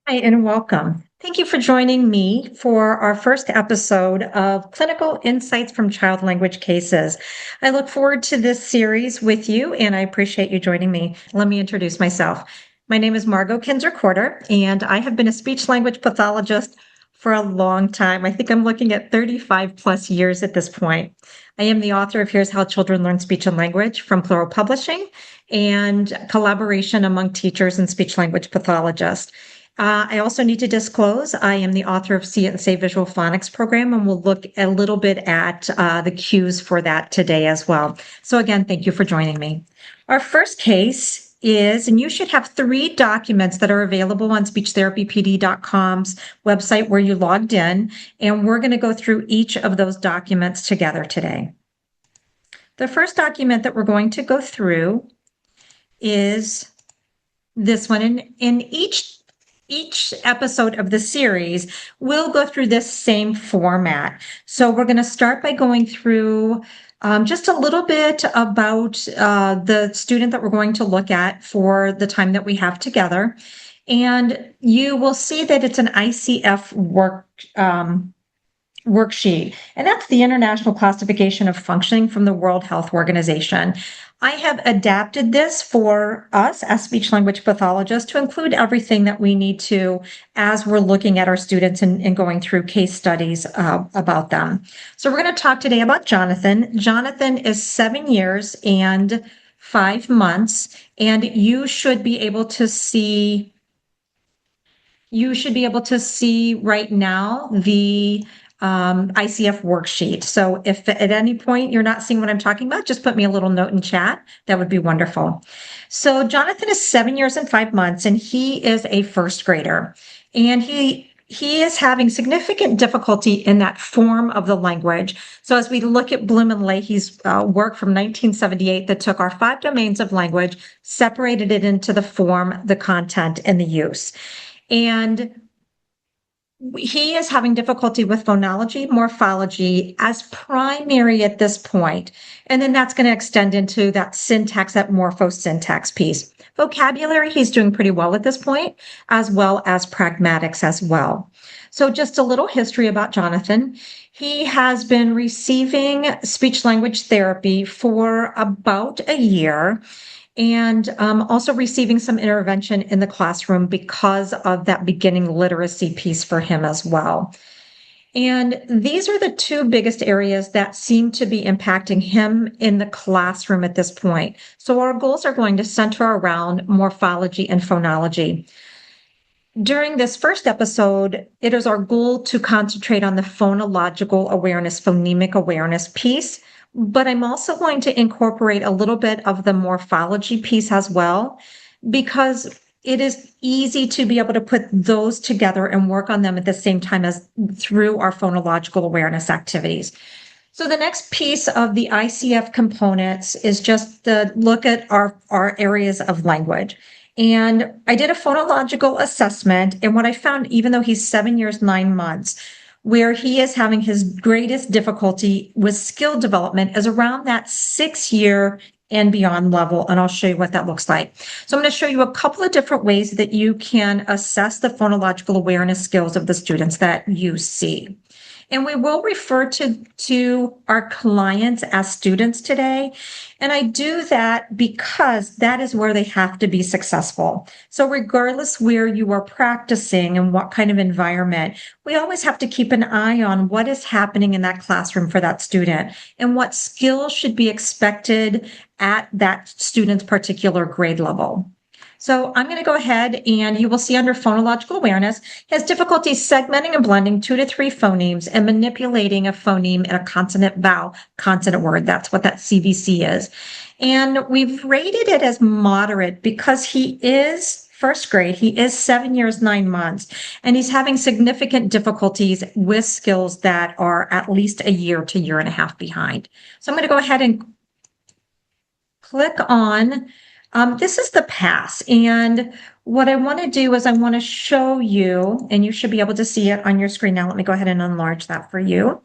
Hi, and welcome. Thank you for joining me for our first episode of Clinical Insights from Child Language Cases. I look forward to this series with you, and I appreciate you joining me. Let me introduce myself. My name is Margo Kinzer Courter, and I have been a speech language pathologist for a long time. I think I'm looking at 35 plus years at this point. I am the author of Here's How Children Learn Speech and Language from Plural Publishing and collaboration among teachers and speech language pathologists. I also need to disclose I am the author of See It and Say Visual Phonics program, and we'll look a little bit at the cues for that today as well. So again, thank you for joining me. Our first case is, and you should have 3 documents that are available on speechtherapypd.com's website where you logged in, and we're going to go through each of those documents together today. The first document that we're going to go through is this one, and in each episode of the series, we'll go through this same format. So we're going to start by going through just a little bit about the student that we're going to look at for the time that we have together. And you will see that it's an ICF worksheet, and that's the International Classification of Functioning from the World Health Organization. I have adapted this for us as speech language pathologists to include everything that we need to as we're looking at our students and going through case studies about them. So we're going to talk today about Jonathan. Jonathan is 7 years and 5 months, and you should be able to see right now the ICF worksheet. So if at any point you're not seeing what I'm talking about, just put me a little note in chat. That would be wonderful. So Jonathan is 7 years and 5 months, and he is a first grader. And he is having significant difficulty in that form of the language. So as we look at Bloom and Leahy's work from 1978 that took our 5 domains of language, separated it into the form, the content, and the use. And he is having difficulty with phonology, morphology as primary at this point. And then that's going to extend into that syntax, that morphosyntax piece. Vocabulary, he's doing pretty well at this point, as well as pragmatics as well. So just a little history about Jonathan. He has been receiving speech language therapy for about a year, and also receiving some intervention in the classroom because of that beginning literacy piece for him as well. And these are the 2 biggest areas that seem to be impacting him in the classroom at this point. So our goals are going to center around morphology and phonology. During this first episode, it is our goal to concentrate on the phonological awareness, phonemic awareness piece. But I'm also going to incorporate a little bit of the morphology piece as well, because it is easy to be able to put those together and work on them at the same time as through our phonological awareness activities. So the next piece of the ICF components is just the look at our areas of language. And I did a phonological assessment, and what I found, even though he's 7 years, 9 months, where he is having his greatest difficulty with skill development is around that 6-year and beyond level. And I'll show you what that looks like. So I'm going to show you a couple of different ways that you can assess the phonological awareness skills of the students that you see. And we will refer to our clients as students today. And I do that because that is where they have to be successful. So regardless where you are practicing and what kind of environment, we always have to keep an eye on what is happening in that classroom for that student and what skills should be expected at that student's particular grade level. So I'm going to go ahead, and you will see under phonological awareness, he has difficulty segmenting and blending 2 to 3 phonemes and manipulating a phoneme in a consonant vowel consonant word. That's what that CVC is. And we've rated it as moderate because he is first grade. He is 7 years, 9 months, and he's having significant difficulties with skills that are at least a year to year and a half behind. So I'm going to go ahead and click on this is the pass, and what I want to do is I want to show you, and you should be able to see it on your screen now. Let me go ahead and enlarge that for you.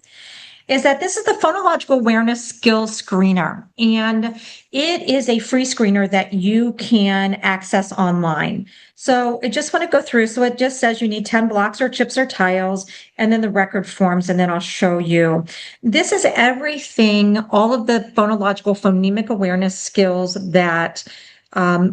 is that this is the Phonological Awareness Skills Screener, and it is a free screener that you can access online. So I just want to go through. So it just says you need 10 blocks or chips or tiles, and then the record forms, and then I'll show you. This is everything, all of the phonological phonemic awareness skills that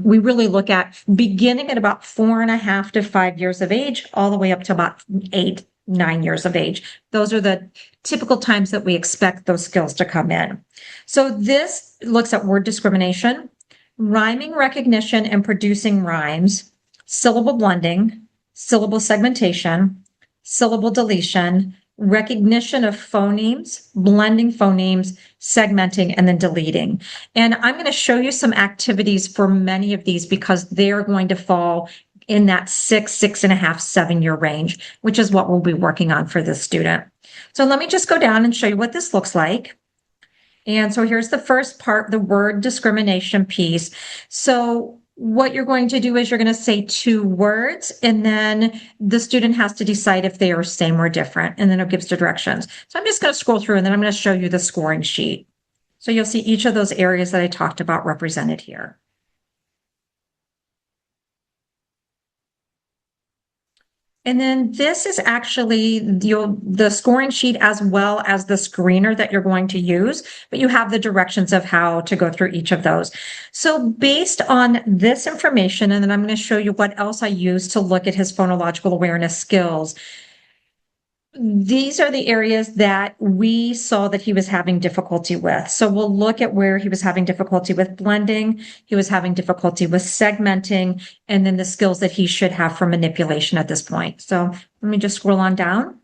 we really look at beginning at about 4.5 to 5 years of age, all the way up to about 8, 9 years of age. Those are the typical times that we expect those skills to come in. So this looks at word discrimination, rhyming recognition and producing rhymes, syllable blending, syllable segmentation, syllable deletion, recognition of phonemes, blending phonemes, segmenting, and then deleting. And I'm going to show you some activities for many of these because they're going to fall in that 6.5, 7-year range, which is what we'll be working on for this student. So let me just go down and show you what this looks like. And so here's the first part, the word discrimination piece. So what you're going to do is you're going to say 2 words, and then the student has to decide if they are same or different, and then it gives directions. So I'm just going to scroll through, and then I'm going to show you the scoring sheet. So you'll see each of those areas that I talked about represented here. And then this is actually the scoring sheet as well as the screener that you're going to use, but you have the directions of how to go through each of those. So based on this information, and then I'm going to show you what else I use to look at his phonological awareness skills. These are the areas that we saw that he was having difficulty with. So we'll look at where he was having difficulty with blending, he was having difficulty with segmenting, and then the skills that he should have for manipulation at this point. So let me just scroll on down.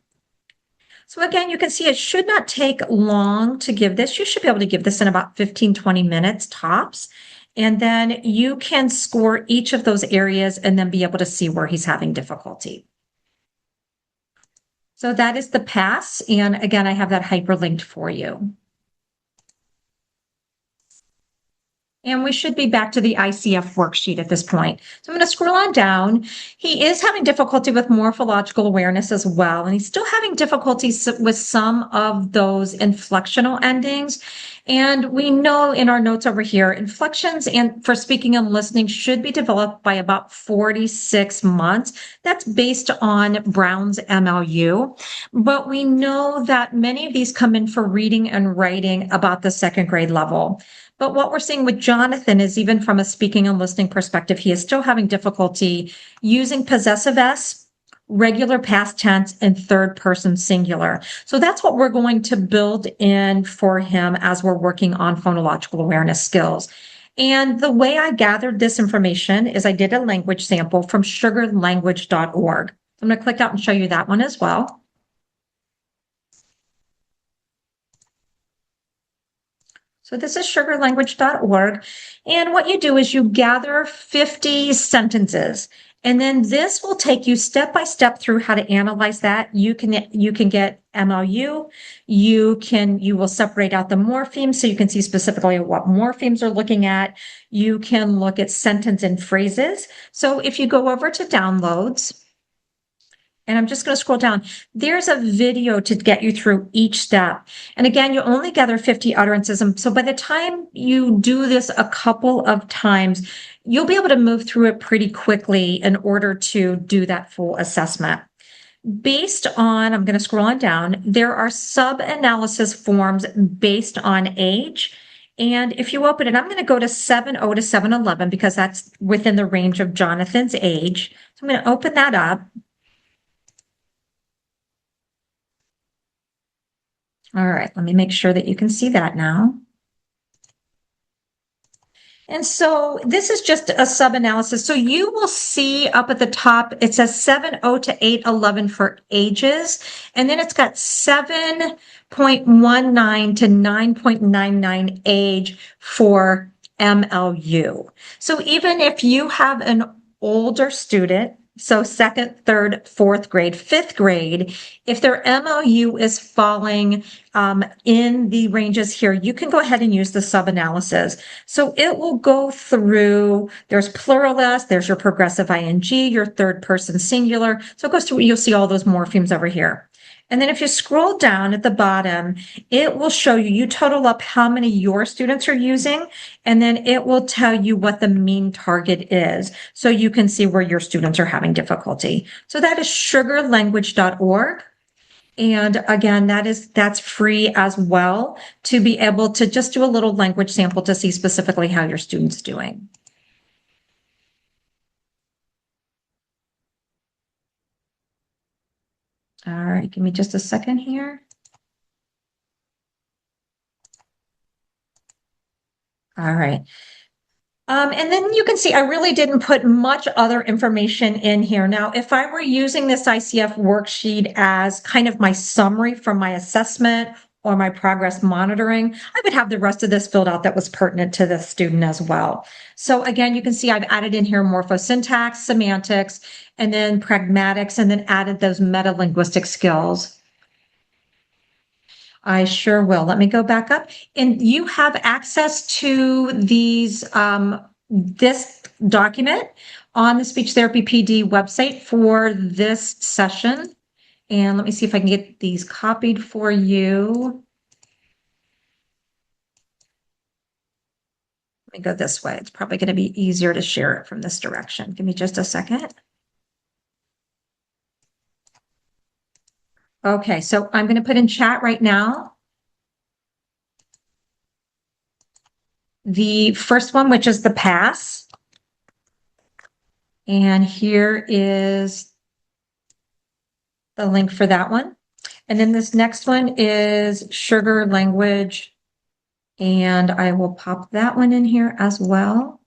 So again, you can see it should not take long to give this. You should be able to give this in about 15, 20 minutes tops. And then you can score each of those areas and then be able to see where he's having difficulty. So that is the pass. And again, I have that hyperlinked for you. And we should be back to the ICF worksheet at this point. So I'm going to scroll on down. He is having difficulty with morphological awareness as well. And he's still having difficulties with some of those inflectional endings. And we know in our notes over here, inflections and for speaking and listening should be developed by about 46 months. That's based on Brown's MLU. But we know that many of these come in for reading and writing about the 2nd grade level. But what we're seeing with Jonathan is even from a speaking and listening perspective, he is still having difficulty using possessive S, regular past tense, and 3rd person singular. So that's what we're going to build in for him as we're working on phonological awareness skills. And the way I gathered this information is I did a language sample from sugarlanguage.org. I'm going to click out and show you that one as well. So this is sugarlanguage.org. And what you do is you gather 50 sentences. And then this will take you step by step through how to analyze that. You can get MLU. You will separate out the morphemes so you can see specifically what morphemes are looking at. You can look at sentence and phrases. So if you go over to downloads, and I'm just going to scroll down. There's a video to get you through each step. And again, you only gather 50 utterances. And so by the time you do this a couple of times, you'll be able to move through it pretty quickly in order to do that full assessment. Based on, I'm going to scroll on down, there are sub-analysis forms based on age. And if you open it, I'm going to go to 7.0 to 7.11 because that's within the range of Jonathan's age. So I'm going to open that up. All right, let me make sure that you can see that now. And so this is just a sub-analysis. So you will see up at the top, it says 7.0 to 8.11 for ages. And then it's got 7.19 to 9.99 age for MLU. So even if you have an older student, so 2nd, 3rd, 4th grade, 5th grade, if their MLU is falling in the ranges here, you can go ahead and use the sub-analysis. So it will go through, there's plural S, there's your progressive ing, your 3rd person singular. So it goes through, you'll see all those morphemes over here. And then if you scroll down at the bottom, it will show you, you total up how many your students are using, and then it will tell you what the mean target is. So you can see where your students are having difficulty. So that is sugarlanguage.org. And again, that's free as well to be able to just do a little language sample to see specifically how your student's doing. All right, give me just a second here. All right. And then you can see I really didn't put much other information in here. Now, if I were using this ICF worksheet as kind of my summary from my assessment or my progress monitoring, I would have the rest of this filled out that was pertinent to the student as well. So again, you can see I've added in here morphosyntax, semantics, and then pragmatics, and then added those meta-linguistic skills. I sure will. Let me go back up. And you have access to these, this document on the Speech Therapy PD website for this session. And let me see if I can get these copied for you. Let me go this way. It's probably going to be easier to share it from this direction. Give me just a second. Okay, so I'm going to put in chat right now the first one, which is the pass. And here is the link for that one. And then this next one is Sugar Language. And I will pop that one in here as well.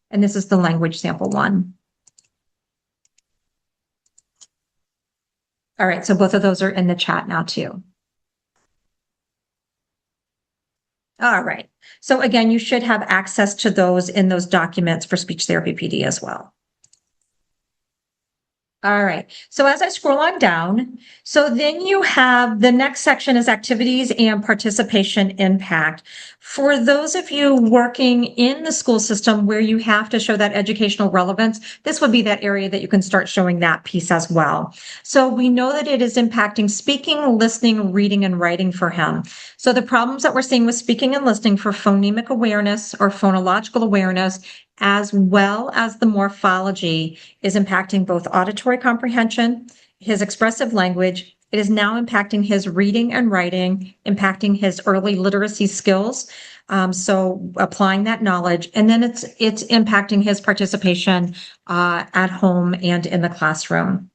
And this is the language sample one. All right, so both of those are in the chat now too. All right, so again, you should have access to those in those documents for Speech Therapy PD as well. All right, so as I scroll on down, so then you have the next section is activities and participation impact. For those of you working in the school system where you have to show that educational relevance, this would be that area that you can start showing that piece as well. So we know that it is impacting speaking, listening, reading, and writing for him. So the problems that we're seeing with speaking and listening for phonemic awareness or phonological awareness, as well as the morphology, is impacting both auditory comprehension, his expressive language. It is now impacting his reading and writing, impacting his early literacy skills. So applying that knowledge, and then it's impacting his participation at home and in the classroom.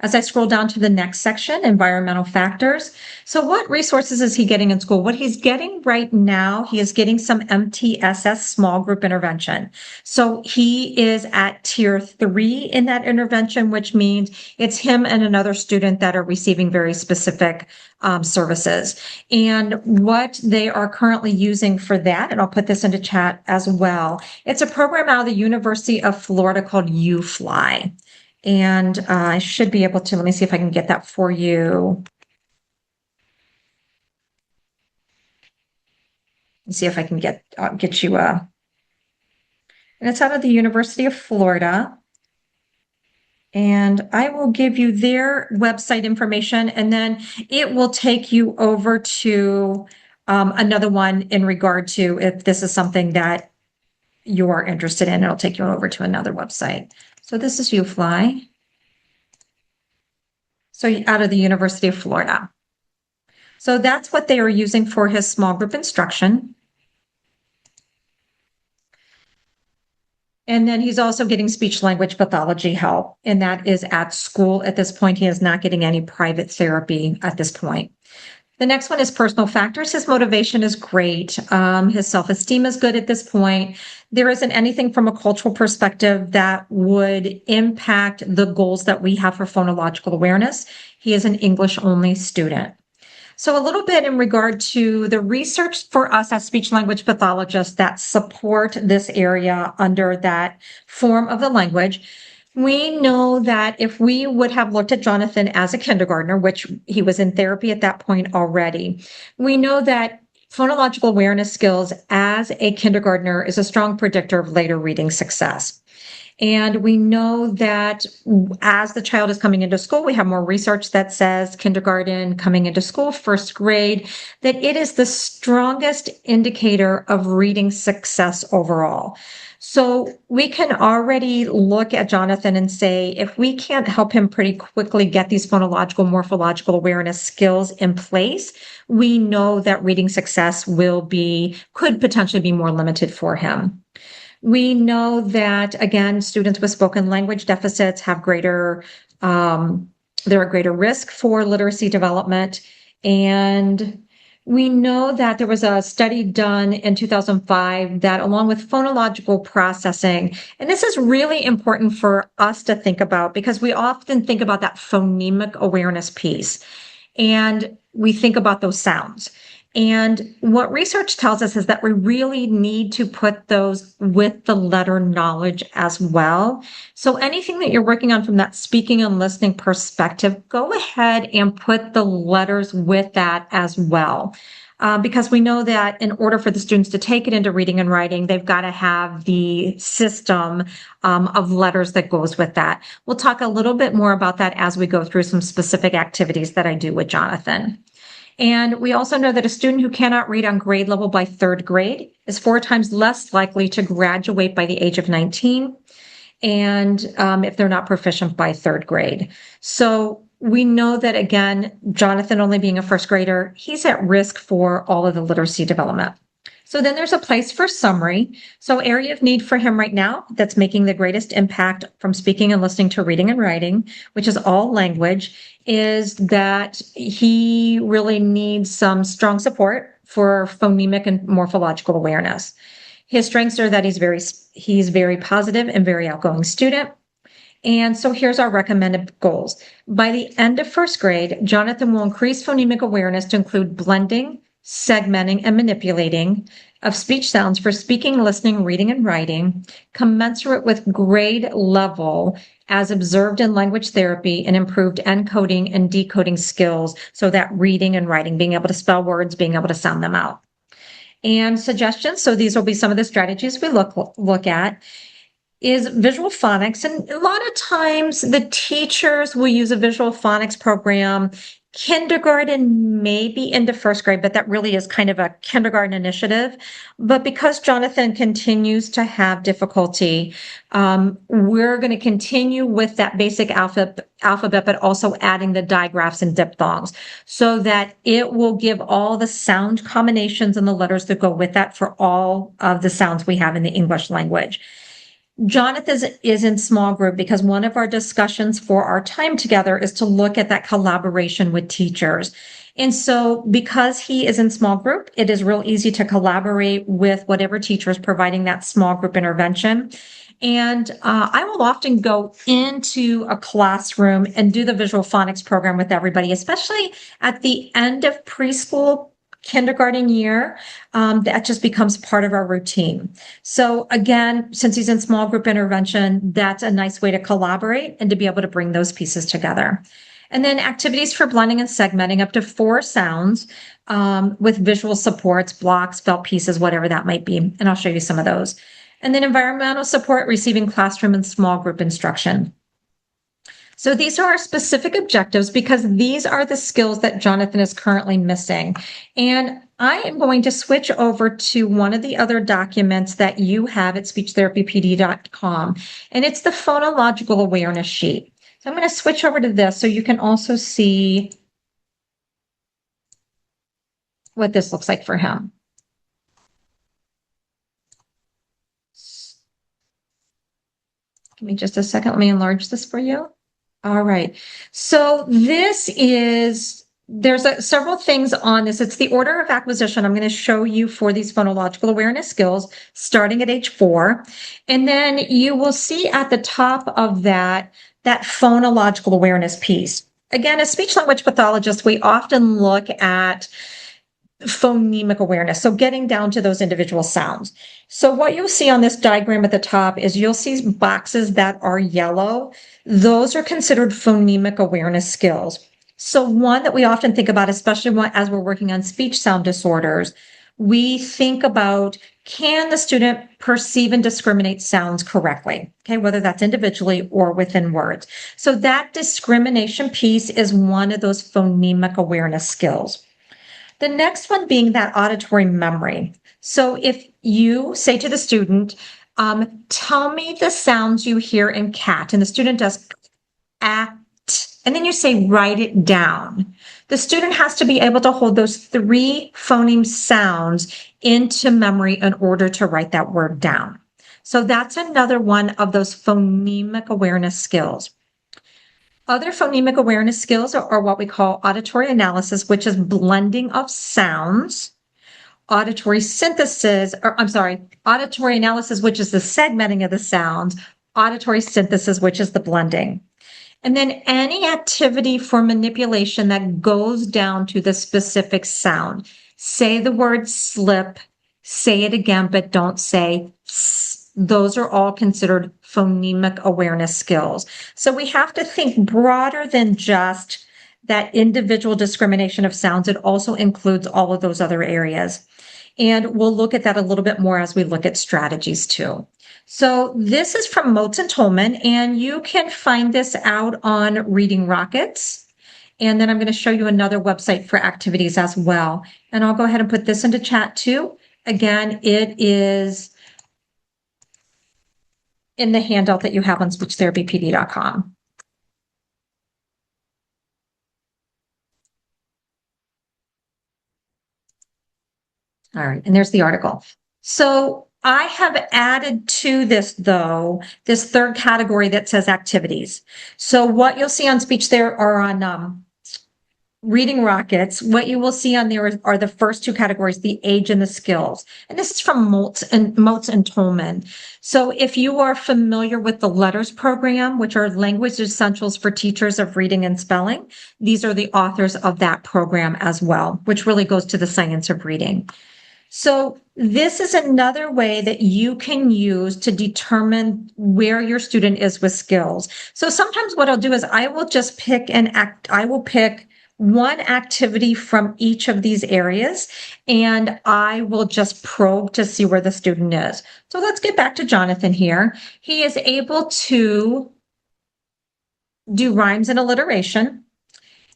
As I scroll down to the next section, environmental factors. So what resources is he getting in school? What he's getting right now, he is getting some MTSS, small group intervention. So he is at tier 3 in that intervention, which means it's him and another student that are receiving very specific services. And what they are currently using for that, and I'll put this into chat as well, it's a program out of the University of Florida called UFly. And I should be able to, let me see if I can get that for you. Let's see if I can get you and it's out of the University of Florida. And I will give you their website information, and then it will take you over to another one in regard to if this is something that you are interested in, it'll take you over to another website. So this is UFly. So out of the University of Florida. So that's what they are using for his small group instruction. And then he's also getting speech language pathology help, and that is at school at this point. He is not getting any private therapy at this point. The next one is personal factors. His motivation is great. His self-esteem is good at this point. There isn't anything from a cultural perspective that would impact the goals that we have for phonological awareness. He is an English-only student. So a little bit in regard to the research for us as speech language pathologists that support this area under that form of the language. We know that if we would have looked at Jonathan as a kindergartner, which he was in therapy at that point already, we know that phonological awareness skills as a kindergartner is a strong predictor of later reading success. And we know that as the child is coming into school, we have more research that says kindergarten coming into school, first grade, that it is the strongest indicator of reading success overall. So we can already look at Jonathan and say, if we can't help him pretty quickly get these phonological, morphological awareness skills in place, we know that reading success could potentially be more limited for him. We know that, again, students with spoken language deficits have they're at greater risk for literacy development. And we know that there was a study done in 2005 that, along with phonological processing, and this is really important for us to think about because we often think about that phonemic awareness piece and we think about those sounds. And what research tells us is that we really need to put those with the letter knowledge as well. So anything that you're working on from that speaking and listening perspective, go ahead and put the letters with that as well. Because we know that in order for the students to take it into reading and writing, they've got to have the system of letters that goes with that. We'll talk a little bit more about that as we go through some specific activities that I do with Jonathan. And we also know that a student who cannot read on grade level by third grade is 4 times less likely to graduate by the age of 19, and if they're not proficient by third grade. So we know that, again, Jonathan only being a first grader, he's at risk for all of the literacy development. So then there's a place for summary. So area of need for him right now that's making the greatest impact from speaking and listening to reading and writing, which is all language, is that he really needs some strong support for phonemic and morphological awareness. His strengths are that he's very positive and very outgoing student. And so here's our recommended goals. By the end of first grade, Jonathan will increase phonemic awareness to include blending, segmenting, and manipulating of speech sounds for speaking, listening, reading, and writing, commensurate with grade level as observed in language therapy and improved encoding and decoding skills. So that reading and writing, being able to spell words, being able to sound them out. And suggestions, so these will be some of the strategies we look at, is visual phonics. And a lot of times the teachers will use a visual phonics program, kindergarten, maybe into first grade, but that really is kind of a kindergarten initiative. But because Jonathan continues to have difficulty, we're going to continue with that basic alphabet, but also adding the digraphs and diphthongs so that it will give all the sound combinations and the letters that go with that for all of the sounds we have in the English language. Jonathan is in small group because one of our discussions for our time together is to look at that collaboration with teachers. And so because he is in small group, it is real easy to collaborate with whatever teacher is providing that small group intervention. And I will often go into a classroom and do the visual phonics program with everybody, especially at the end of preschool kindergarten year. That just becomes part of our routine. So again, since he's in small group intervention, that's a nice way to collaborate and to be able to bring those pieces together. And then activities for blending and segmenting up to 4 sounds with visual supports, blocks, felt pieces, whatever that might be. And I'll show you some of those. And then environmental support, receiving classroom and small group instruction. So these are our specific objectives because these are the skills that Jonathan is currently missing. And I am going to switch over to one of the other documents that you have at speechtherapypd.com, and it's the phonological awareness sheet. So I'm going to switch over to this so you can also see what this looks like for him. Give me just a second. Let me enlarge this for you. All right. So there's several things on this. It's the order of acquisition I'm going to show you for these phonological awareness skills starting at age 4. And then you will see at the top of that phonological awareness piece. Again, as speech language pathologists, we often look at phonemic awareness, so getting down to those individual sounds. So what you'll see on this diagram at the top is you'll see boxes that are yellow. Those are considered phonemic awareness skills. So one that we often think about, especially as we're working on speech sound disorders, we think about, can the student perceive and discriminate sounds correctly? Okay, whether that's individually or within words. So that discrimination piece is one of those phonemic awareness skills. The next one being that auditory memory. So if you say to the student, tell me the sounds you hear in cat, and the student does act, and then you say, write it down. The student has to be able to hold those 3 phoneme sounds into memory in order to write that word down. So that's another one of those phonemic awareness skills. Other phonemic awareness skills are what we call auditory analysis, which is blending of sounds, auditory synthesis, auditory analysis, which is the segmenting of the sounds, auditory synthesis, which is the blending. And then any activity for manipulation that goes down to the specific sound. Say the word slip, say it again, but don't say s. Those are all considered phonemic awareness skills. So we have to think broader than just that individual discrimination of sounds. It also includes all of those other areas. And we'll look at that a little bit more as we look at strategies too. So this is from Motes and Tolman, and you can find this out on Reading Rockets. And then I'm going to show you another website for activities as well. And I'll go ahead and put this into chat too. Again, it is in the handout that you have on speechtherapypd.com. All right, and there's the article. So I have added to this, though, this third category that says activities. So what you'll see on speech there or on Reading Rockets, what you will see on there are the first 2 categories, the age and the skills. And this is from Motes and Tolman. So if you are familiar with the LETTERS program, which are Language Essentials for Teachers of Reading and Spelling, these are the authors of that program as well, which really goes to the science of reading. So this is another way that you can use to determine where your student is with skills. So sometimes what I'll do is I will just pick one activity from each of these areas, and I will just probe to see where the student is. So let's get back to Jonathan here. He is able to do rhymes and alliteration.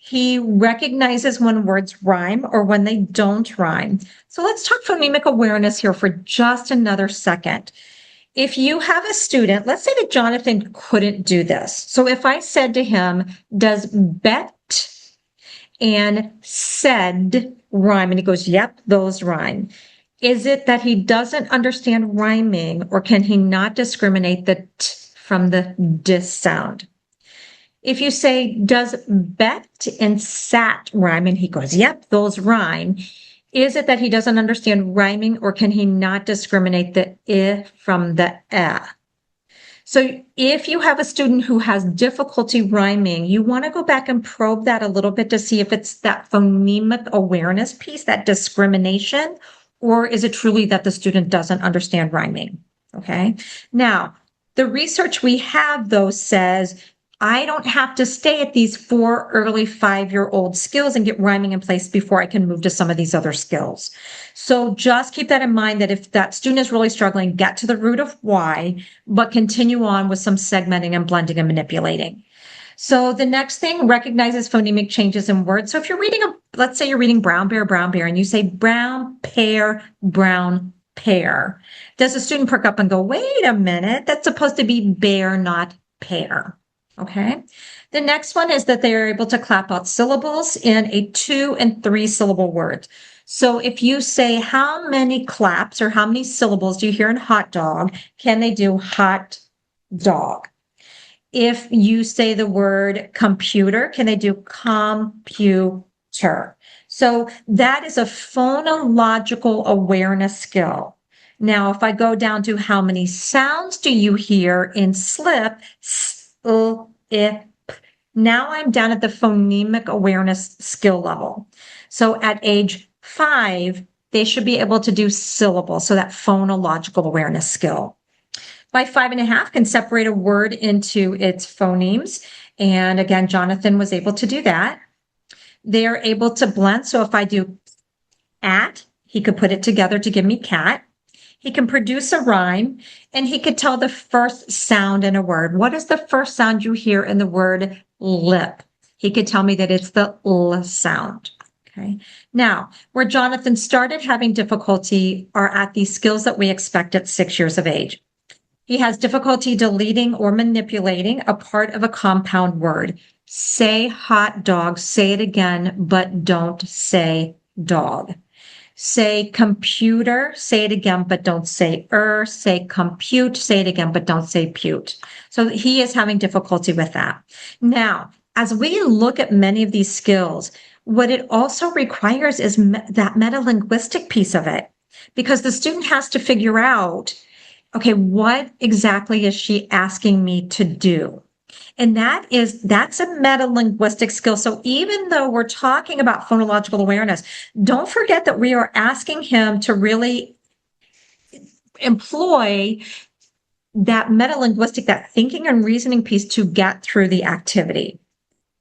He recognizes when words rhyme or when they don't rhyme. So let's talk phonemic awareness here for just another second. If you have a student, let's say that Jonathan couldn't do this. So if I said to him, does bet and said rhyme? And he goes, yep, those rhyme. Is it that he doesn't understand rhyming, or can he not discriminate the t from the dis sound? If you say, does bet and sat rhyme? And he goes, yep, those rhyme. Is it that he doesn't understand rhyming, or can he not discriminate the I from the eh? So if you have a student who has difficulty rhyming, you want to go back and probe that a little bit to see if it's that phonemic awareness piece, that discrimination, or is it truly that the student doesn't understand rhyming? Okay. Now, the research we have, though, says I don't have to stay at these 4 early 5-year-old skills and get rhyming in place before I can move to some of these other skills. So just keep that in mind, that if that student is really struggling, get to the root of why, but continue on with some segmenting and blending and manipulating. So the next thing, recognizes phonemic changes in words. So if you're reading, let's say you're reading brown bear, and you say brown pear, does the student perk up and go, wait a minute, that's supposed to be bear, not pear? Okay. The next one is that they are able to clap out syllables in a 2 and 3 syllable word. So if you say, how many claps or how many syllables do you hear in hot dog? Can they do hot dog? If you say the word computer, can they do computer? So that is a phonological awareness skill. Now, if I go down to how many sounds do you hear in slip, if, now I'm down at the phonemic awareness skill level. So at age 5, they should be able to do syllables. So that phonological awareness skill. By 5.5, can separate a word into its phonemes. And again, Jonathan was able to do that. They are able to blend. So if I do at, He could put it together to give me cat. He can produce a rhyme, and he could tell the first sound in a word. What is the first sound you hear in the word lip? He could tell me that it's the L sound. Okay. Now, where Jonathan started having difficulty are at the skills that we expect at 6 years of age. He has difficulty deleting or manipulating a part of a compound word. Say hot dog, say it again, but don't say dog. Say computer, say it again, but don't say say compute, say it again, but don't say pute. So he is having difficulty with that. Now, as we look at many of these skills, what it also requires is that metalinguistic piece of it, because the student has to figure out, okay, what exactly is she asking me to do? And that's a metalinguistic skill. So even though we're talking about phonological awareness, don't forget that we are asking him to really employ that metalinguistic, that thinking and reasoning piece to get through the activity.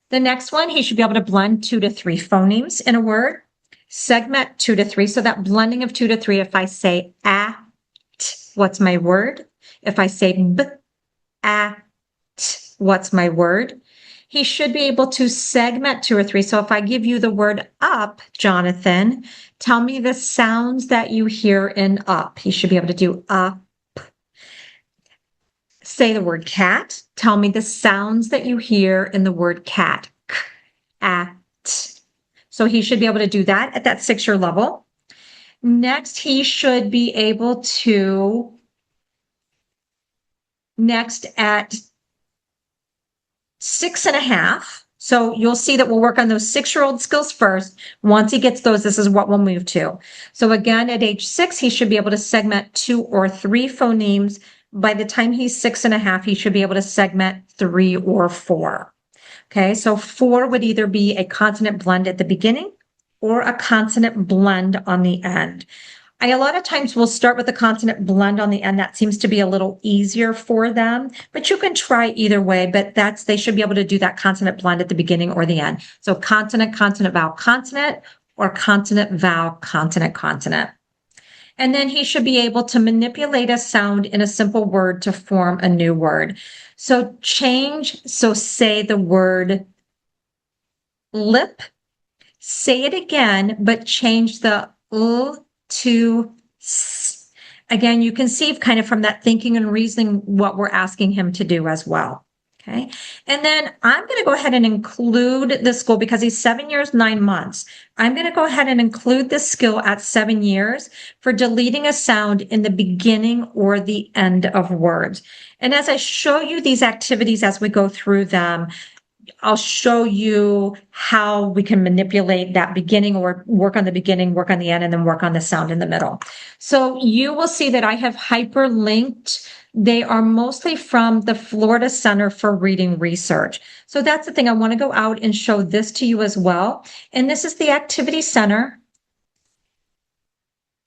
The next one, he should be able to blend 2 to 3 phonemes in a word, segment 2 to 3. So that blending of 2 to 3, if I say at, what's my word? If I say b, at, what's my word? He should be able to segment 2 or 3. So if I give you the word up, Jonathan, tell me the sounds that you hear in up. He should be able to do up. Say the word cat. Tell me the sounds that you hear in the word cat. K, at. So he should be able to do that at that 6-year level. Next, he should be able to, at 6.5. So you'll see that we'll work on those 6-year-old skills first. Once he gets those, this is what we'll move to. So again, at age 6, he should be able to segment 2 or 3 phonemes. By the time he's 6.5, he should be able to segment 3 or 4. Okay, so 4 would either be a consonant blend at the beginning or a consonant blend on the end. A lot of times we'll start with a consonant blend on the end. That seems to be a little easier for them, but you can try either way, but they should be able to do that consonant blend at the beginning or the end. So consonant, consonant, vowel, consonant, or consonant, vowel, consonant, consonant. And then he should be able to manipulate a sound in a simple word to form a new word. So say the word lip, say it again, but change the L to S. Again, you can see kind of from that thinking and reasoning what we're asking him to do as well. Okay. And then I'm going to go ahead and include the skill because he's 7 years, 9 months. I'm going to go ahead and include the skill at 7 years for deleting a sound in the beginning or the end of words. And as I show you these activities as we go through them, I'll show you how we can manipulate that beginning or work on the beginning, work on the end, and then work on the sound in the middle. So you will see that I have hyperlinked. They are mostly from the Florida Center for Reading Research. So that's the thing. I want to go out and show this to you as well. And this is the Activity Center.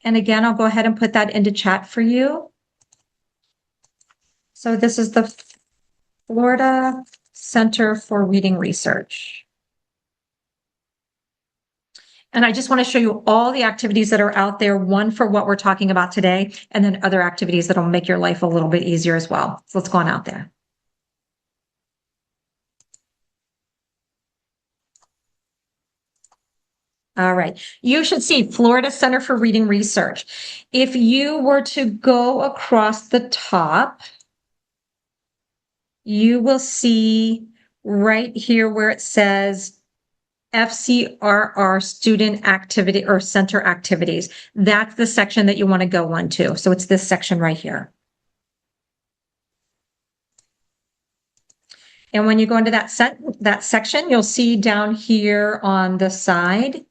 And again, I'll go ahead and put that into chat for you. So this is the Florida Center for Reading Research. And I just want to show you all the activities that are out there, one for what we're talking about today, and then other activities that'll make your life a little bit easier as well. So let's go on out there. All right. You should see Florida Center for Reading Research. If you were to go across the top, you will see right here where it says FCRR student activity or center activities. That's the section that you want to go on to. So it's this section right here. And when you go into that section, you'll see down here on the side,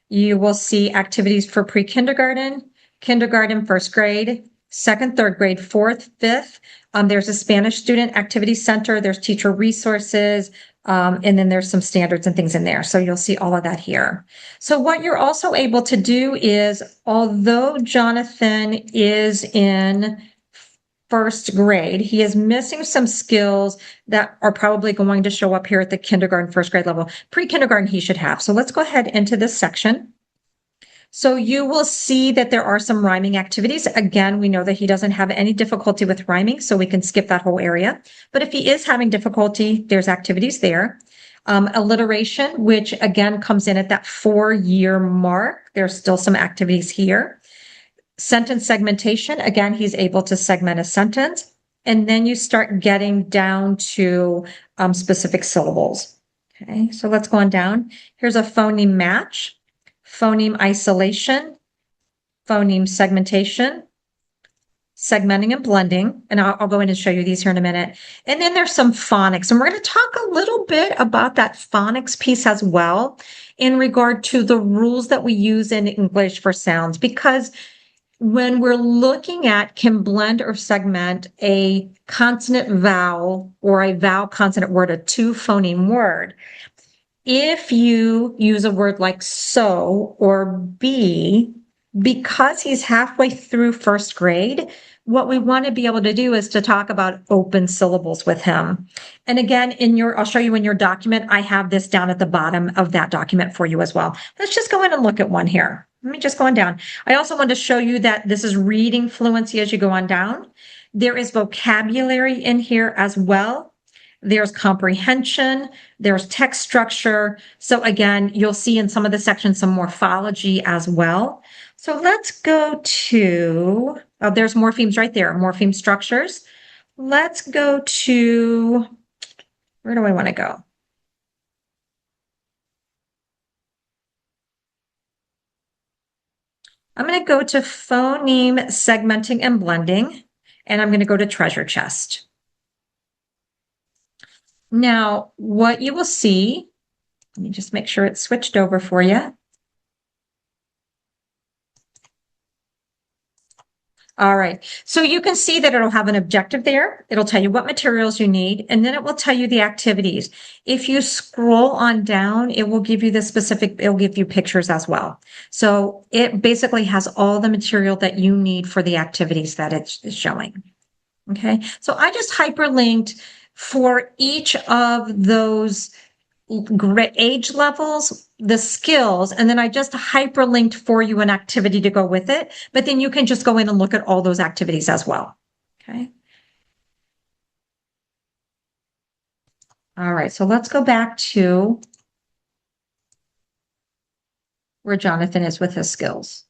you will see activities for pre-kindergarten, kindergarten, first grade, second, third grade, fourth, fifth. There's a Spanish student activity center. There's teacher resources. And then there's some standards and things in there. So you'll see all of that here. So what you're also able to do is, although Jonathan is in first grade, he is missing some skills that are probably going to show up here at the kindergarten, first grade level. Pre-kindergarten he should have. So let's go ahead into this section. So you will see that there are some rhyming activities. Again, we know that he doesn't have any difficulty with rhyming, so we can skip that whole area. But if he is having difficulty, there's activities there. Alliteration, which again comes in at that 4-year mark. There's still some activities here. Sentence segmentation, again, he's able to segment a sentence. And then you start getting down to specific syllables. Okay, so let's go on down. Here's a phoneme match, phoneme isolation, phoneme segmentation, segmenting and blending. And I'll go in and show you these here in a minute. And then there's some phonics. And we're going to talk a little bit about that phonics piece as well in regard to the rules that we use in English for sounds, because when we're looking at can blend or segment a consonant vowel or a vowel consonant word, a 2-phoneme word, if you use a word like so or be, because he's halfway through first grade, what we want to be able to do is to talk about open syllables with him. And again, I'll show you in your document, I have this down at the bottom of that document for you as well. Let's just go in and look at one here. Let me just go on down. I also want to show you that this is reading fluency as you go on down. There is vocabulary in here as well. There's comprehension, there's text structure. So again, you'll see in some of the sections some morphology as well. So let's go to, there's morphemes right there, morpheme structures. Let's go to, where do I want to go? I'm going to go to phoneme segmenting and blending, and I'm going to go to treasure chest. Now, what you will see, let me just make sure it's switched over for you. All right, so you can see that it'll have an objective there. It'll tell you what materials you need, and then it will tell you the activities. If you scroll on down, it will give you the specific, it'll give you pictures as well. So it basically has all the material that you need for the activities that it's showing. Okay, so I just hyperlinked for each of those age levels, the skills, and then I just hyperlinked for you an activity to go with it, but then you can just go in and look at all those activities as well. Okay. All right, so let's go back to where Jonathan is with his skills.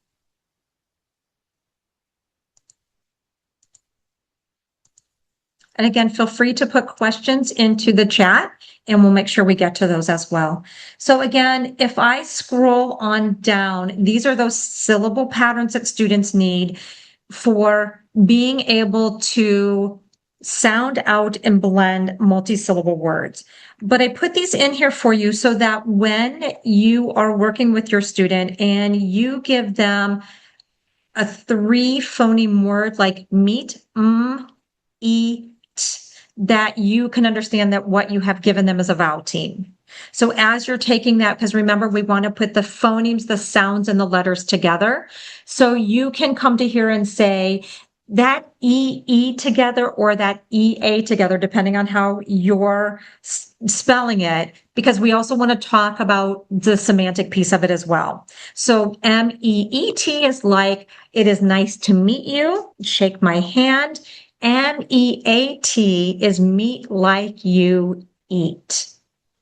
And again, feel free to put questions into the chat and we'll make sure we get to those as well. So again, if I scroll on down, these are those syllable patterns that students need for being able to sound out and blend multi-syllable words. But I put these in here for you so that when you are working with your student and you give them a 3-phoneme word like meet, eat, that you can understand that what you have given them is a vowel team. So as you're taking that, because remember, we want to put the phonemes, the sounds, and the letters together. So you can come to here and say that E together or that EA together, depending on how you're spelling it, because we also want to talk about the semantic piece of it as well. So MEET is like, it is nice to meet you, shake my hand. MEAT is meet like you eat.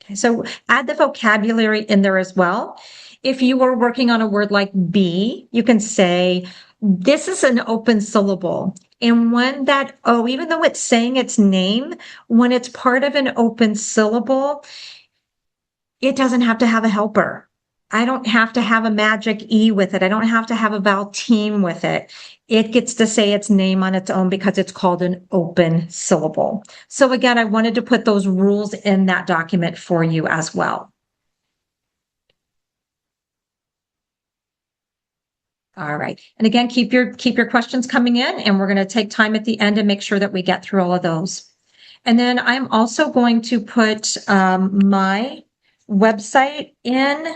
Okay, so add the vocabulary in there as well. If you are working on a word like be, you can say, this is an open syllable. And when that O, even though it's saying its name, when it's part of an open syllable, it doesn't have to have a helper. I don't have to have a magic E with it. I don't have to have a vowel team with it. It gets to say its name on its own because it's called an open syllable. So again, I wanted to put those rules in that document for you as well. All right. And again, keep your questions coming in, and we're going to take time at the end and make sure that we get through all of those. And then I'm also going to put my website in.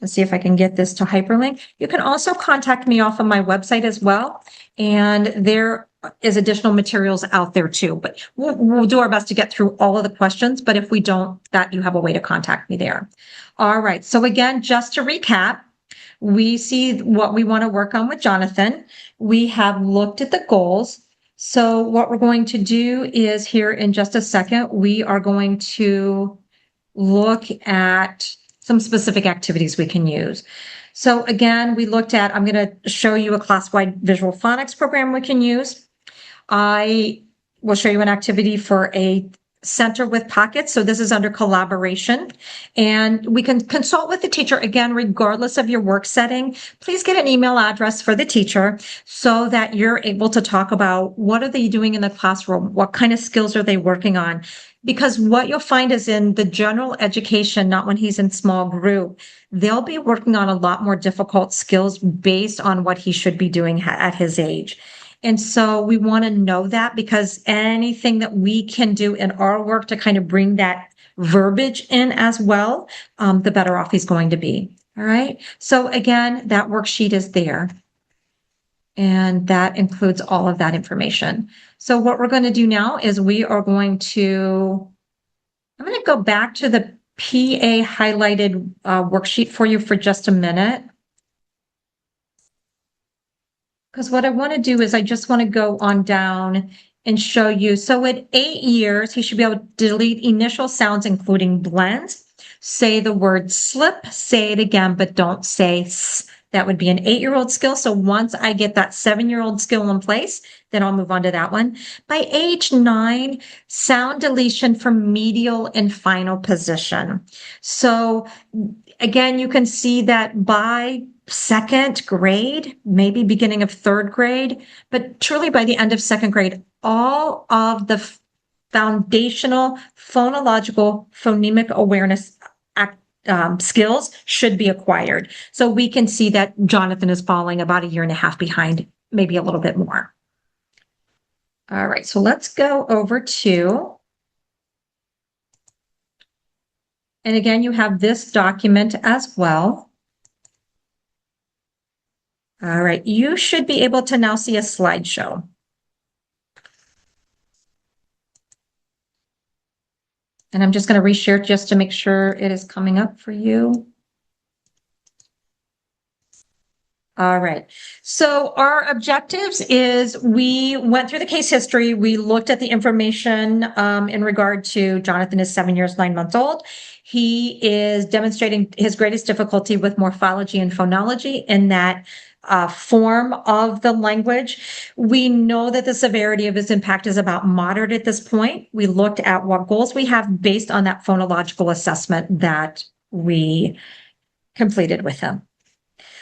Let's see if I can get this to hyperlink. You can also contact me off of my website as well. And there is additional materials out there too, but we'll do our best to get through all of the questions. But if we don't, that you have a way to contact me there. All right. So again, just to recap, we see what we want to work on with Jonathan. We have looked at the goals. So what we're going to do is here in just a second, we are going to look at some specific activities we can use. So again, we looked at, I'm going to show you a class-wide visual phonics program we can use. I will show you an activity for a center with pockets. So this is under collaboration, and we can consult with the teacher again, regardless of your work setting. Please get an email address for the teacher so that you're able to talk about what are they doing in the classroom? What kind of skills are they working on? Because what you'll find is in the general education, not when he's in small group, they'll be working on a lot more difficult skills based on what he should be doing at his age. And so we want to know that, because anything that we can do in our work to kind of bring that verbiage in as well, the better off he's going to be. All right. So again, that worksheet is there. And that includes all of that information. So what we're going to do now is I'm going to go back to the PA highlighted worksheet for you for just a minute. Because what I want to do is I just want to go on down and show you. So at 8 years, he should be able to delete initial sounds, including blends. Say the word slip, say it again, but don't say s. That would be an 8-year-old skill. So once I get that 7-year-old skill in place, then I'll move on to that one. By age 9, sound deletion from medial and final position. So again, you can see that by 2nd grade, maybe beginning of 3rd grade, but truly by the end of 2nd grade, all of the foundational phonological phonemic awareness skills should be acquired. So we can see that Jonathan is falling about 1.5 years behind, maybe a little bit more. All right, so let's go over to, and again, you have this document as well. All right, you should be able to now see a slideshow. And I'm just going to reshare just to make sure it is coming up for you. All right. So our objectives is we went through the case history. We looked at the information in regard to Jonathan is 7 years, 9 months old. He is demonstrating his greatest difficulty with morphology and phonology in that form of the language. We know that the severity of his impact is about moderate at this point. We looked at what goals we have based on that phonological assessment that we completed with him.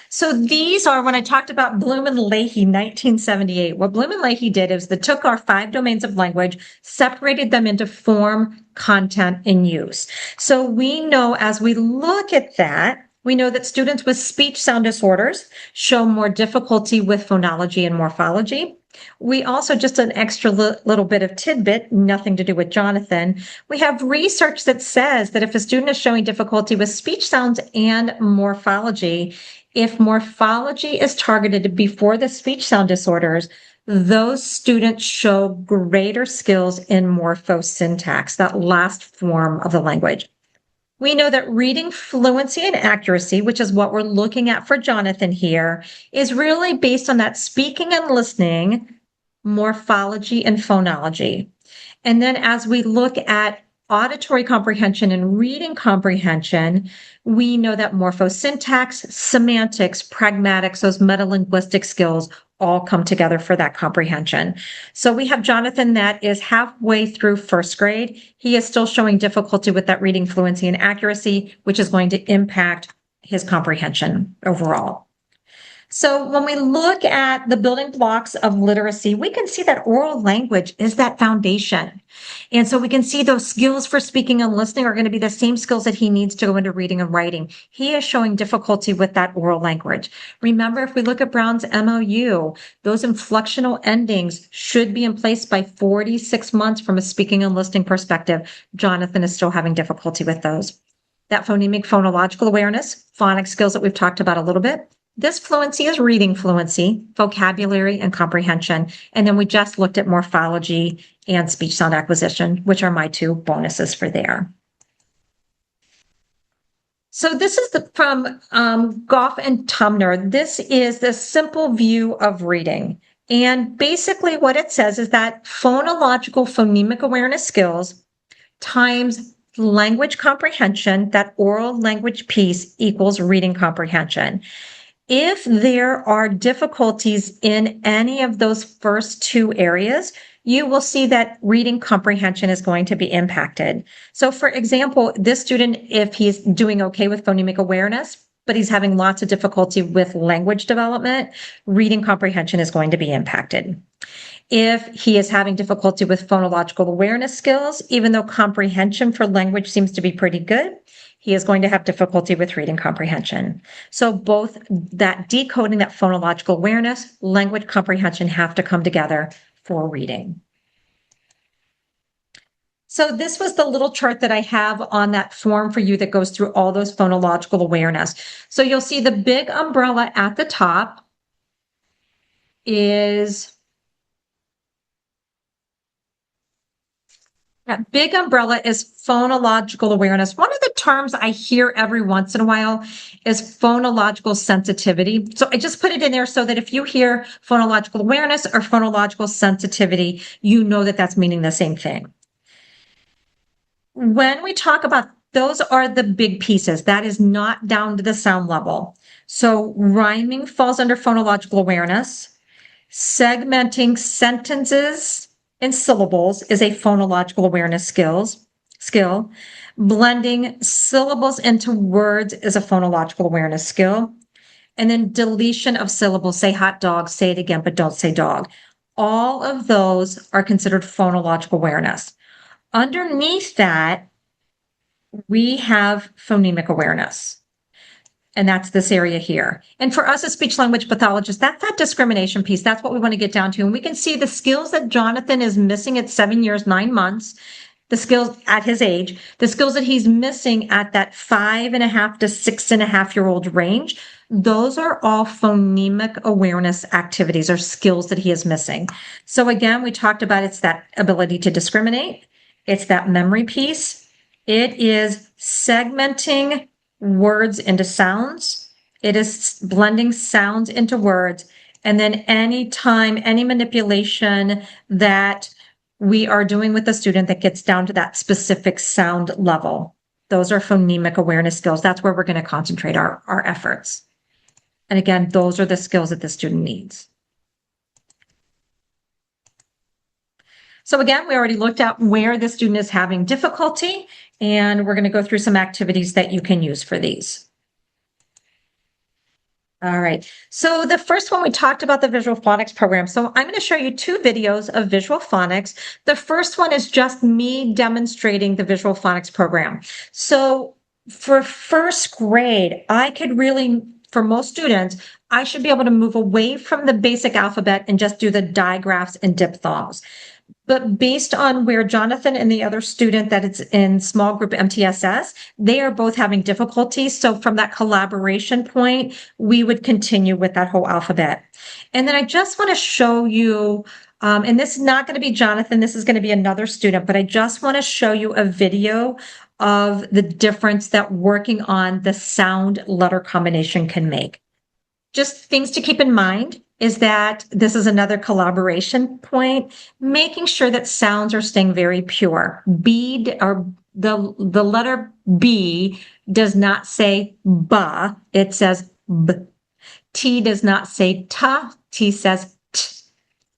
So these are, when I talked about Bloom and Leahy, 1978, what Bloom and Leahy did is they took our 5 domains of language, separated them into form, content, and use. So we know as we look at that, we know that students with speech sound disorders show more difficulty with phonology and morphology. We also, just an extra little bit of tidbit, nothing to do with Jonathan. We have research that says that if a student is showing difficulty with speech sounds and morphology, if morphology is targeted before the speech sound disorders, those students show greater skills in morphosyntax, that last form of the language. We know that reading fluency and accuracy, which is what we're looking at for Jonathan here, is really based on that speaking and listening, morphology and phonology. And then as we look at auditory comprehension and reading comprehension, we know that morphosyntax, semantics, pragmatics, those metalinguistic skills all come together for that comprehension. So we have Jonathan that is halfway through 1st grade. He is still showing difficulty with that reading fluency and accuracy, which is going to impact his comprehension overall. So when we look at the building blocks of literacy, we can see that oral language is that foundation. And so we can see those skills for speaking and listening are going to be the same skills that he needs to go into reading and writing. He is showing difficulty with that oral language. Remember, if we look at Brown's MOU, those inflectional endings should be in place by 46 months from a speaking and listening perspective. Jonathan is still having difficulty with those. That phonemic phonological awareness, phonics skills that we've talked about a little bit, This fluency is reading fluency, vocabulary, and comprehension. And then we just looked at morphology and speech sound acquisition, which are my two bonuses for there. So this is from Goff and Tumner. This is the simple view of reading. And basically what it says is that phonological phonemic awareness skills times language comprehension, that oral language piece equals reading comprehension. If there are difficulties in any of those first two areas, you will see that reading comprehension is going to be impacted. So for example, this student, if he's doing okay with phonemic awareness, but he's having lots of difficulty with language development, reading comprehension is going to be impacted. If he is having difficulty with phonological awareness skills, even though comprehension for language seems to be pretty good, he is going to have difficulty with reading comprehension. So both that decoding, that phonological awareness, language comprehension have to come together for reading. So this was the little chart that I have on that form for you that goes through all those phonological awareness. So you'll see the big umbrella at the top is that big umbrella is phonological awareness. One of the terms I hear every once in a while is phonological sensitivity. So I just put it in there so that if you hear phonological awareness or phonological sensitivity, you know that that's meaning the same thing. When we talk about those are the big pieces. That is not down to the sound level. So rhyming falls under phonological awareness. Segmenting sentences and syllables is a phonological awareness skill. Blending syllables into words is a phonological awareness skill. And then deletion of syllables, say hot dog, say it again, but don't say dog. All of those are considered phonological awareness. Underneath that, we have phonemic awareness. And that's this area here. And for us as speech language pathologists, that's that discrimination piece. That's what we want to get down to. And we can see the skills that Jonathan is missing at 7 years, 9 months, the skills at his age, the skills that he's missing at that 5.5 to 6.5-year-old range. Those are all phonemic awareness activities or skills that he is missing. So again, we talked about it's that ability to discriminate. It's that memory piece. It is segmenting words into sounds. It is blending sounds into words. And then any manipulation that we are doing with the student that gets down to that specific sound level. Those are phonemic awareness skills. That's where we're going to concentrate our efforts. And again, those are the skills that the student needs. So again, we already looked at where the student is having difficulty, and we're going to go through some activities that you can use for these. All right. So the first one, we talked about the visual phonics program. So I'm going to show you 2 videos of visual phonics. The first one is just me demonstrating the visual phonics program. So for first grade, I could really, for most students, I should be able to move away from the basic alphabet and just do the digraphs and diphthongs. But based on where Jonathan and the other student that is in small group MTSS, they are both having difficulties. So from that collaboration point, we would continue with that whole alphabet. And then I just want to show you, and this is not going to be Jonathan, this is going to be another student, but I just want to show you a video of the difference that working on the sound letter combination can make. Just things to keep in mind is that this is another collaboration point, making sure that sounds are staying very pure. B, or the letter B does not say ba, it says b. T does not say ta, T says t.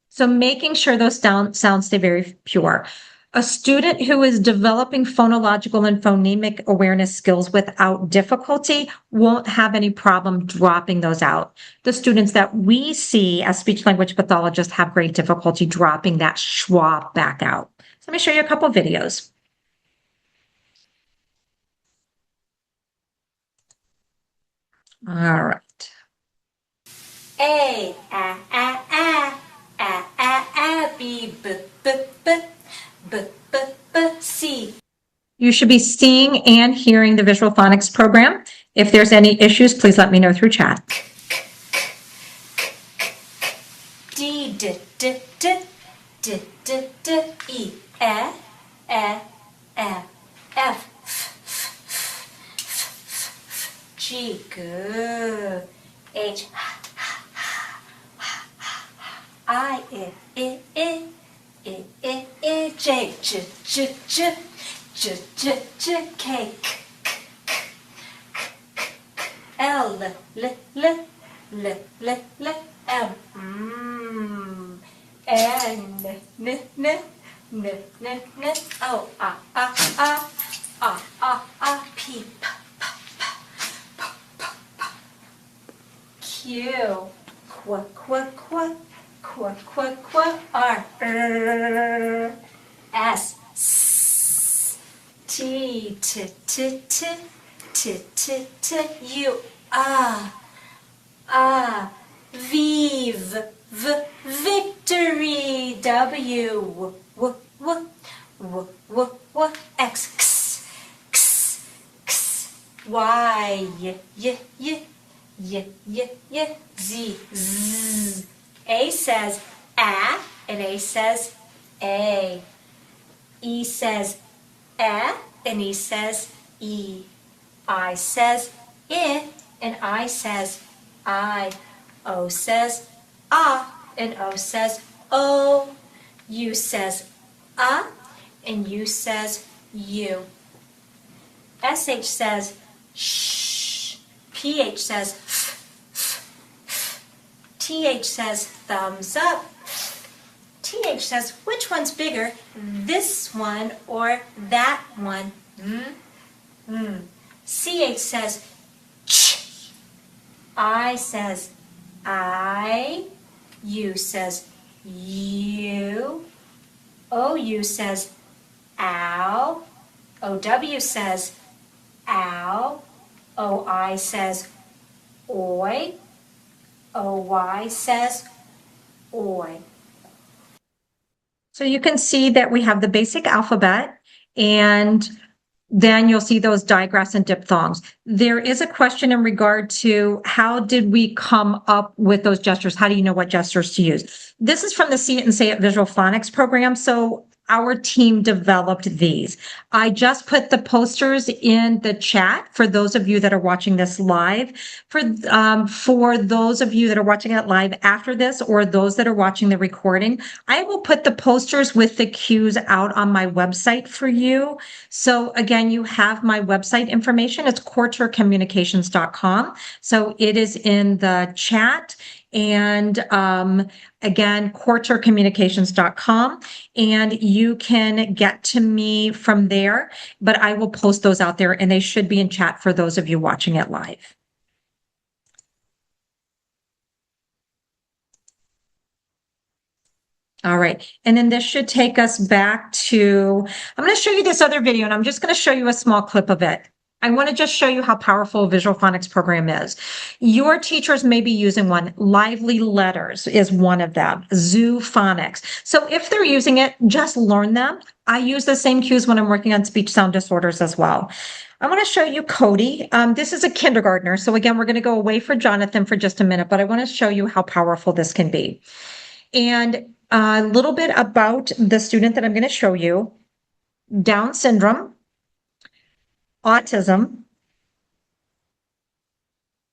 So making sure those sounds stay very pure. A student who is developing phonological and phonemic awareness skills without difficulty won't have any problem dropping those out. The students that we see as speech language pathologists have great difficulty dropping that schwa back out. So let me show you a couple of videos. All right. A, B, B, C. You should be seeing and hearing the visual phonics program. If there's any issues, please let me know through chat. D, D, D, E, E, E, F, F, G, good. H, I, J, J, J, J, J, J, J, K, L, L, L, L, L, L, M, N, N, N, N, N, N, O, P, Q, R, S, T, U, victory, W, X, Y, Z. A says A, and A says A. E says and E says E. I says I, and I says I. O says and O says O. U says and U says U. SH says shh. PH says TH says thumbs up. TH says, which one's bigger, this one or that one? CH says, ch. I says, I. U says, you. OU says, ow. OW says, ow. OI says, oi. OY says, oi. So you can see that we have the basic alphabet, and then you'll see those digraphs and diphthongs. There is a question in regard to how did we come up with those gestures? How do you know what gestures to use? This is from the See It and Say It Visual Phonics program. So our team developed these. I just put the posters in the chat for those of you that are watching this live. For those of you that are watching it live after this, or those that are watching the recording, I will put the posters with the cues out on my website for you. So again, you have my website information. It's courtercommunications.com. So it is in the chat. And again, courtercommunications.com, and you can get to me from there, but I will post those out there, and they should be in chat for those of you watching it live. All right, and then this should take us back to, I'm going to show you this other video, and I'm just going to show you a small clip of it. I want to just show you how powerful a visual phonics program is. Your teachers may be using one. Lively Letters is one of them. Zoo Phonics. So if they're using it, just learn them. I use the same cues when I'm working on speech sound disorders as well. I want to show you Cody. This is a kindergartner. So again, we're going to go away for Jonathan for just a minute, but I want to show you how powerful this can be. And a little bit about the student that I'm going to show you. Down syndrome, autism,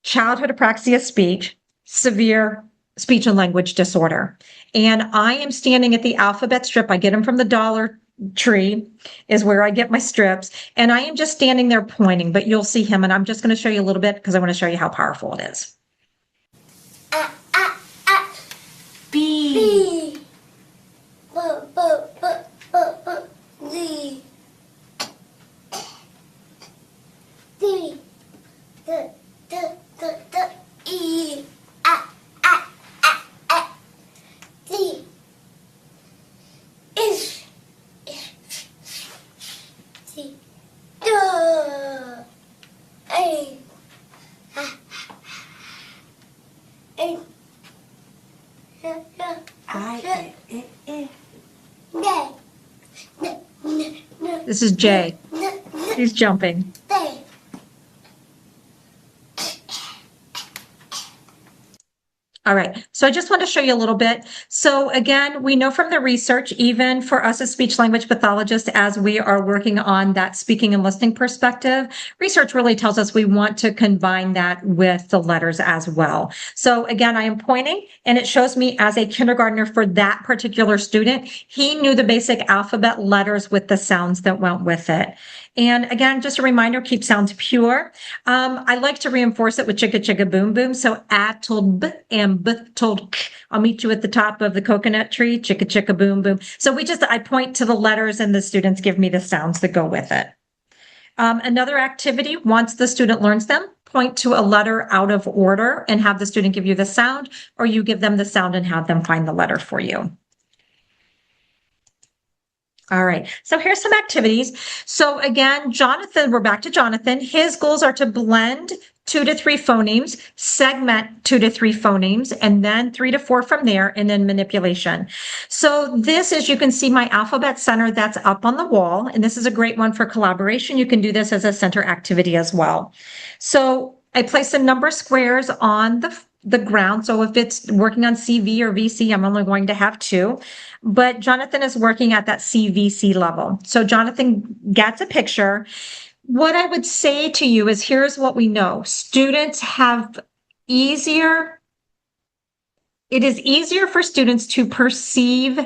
childhood apraxia speech, severe speech and language disorder. And I am standing at the alphabet strip. I get them from the Dollar Tree is where I get my strips. And I am just standing there pointing, but you'll see him. And I'm just going to show you a little bit because I want to show you how powerful it is. B. Z. D. E. D. Ish. D. Duh. A. A. This is Jay. He's jumping. All right. So I just want to show you a little bit. So again, we know from the research, even for us as speech language pathologists, as we are working on that speaking and listening perspective, research really tells us we want to combine that with the letters as well. So again, I am pointing and it shows me as a kindergartner for that particular student, he knew the basic alphabet letters with the sounds that went with it. And again, just a reminder, keep sounds pure. I like to reinforce it with chicka chicka boom boom. So A told B and B told K. I'll meet you at the top of the coconut tree, chicka chicka boom boom. So I point to the letters and the students give me the sounds that go with it. Another activity, once the student learns them, point to a letter out of order and have the student give you the sound, or you give them the sound and have them find the letter for you. All right, so here's some activities. So again, Jonathan, we're back to Jonathan. His goals are to blend 2 to 3 phonemes, segment 2 to 3 phonemes, and then 3 to 4 from there, and then manipulation. So this is, you can see my alphabet center that's up on the wall, and this is a great one for collaboration. You can do this as a center activity as well. So I place the number squares on the ground. So if it's working on CV or VC, I'm only going to have 2. But Jonathan is working at that CVC level. So Jonathan gets a picture. What I would say to you is here's what we know. Students have it is easier for students to perceive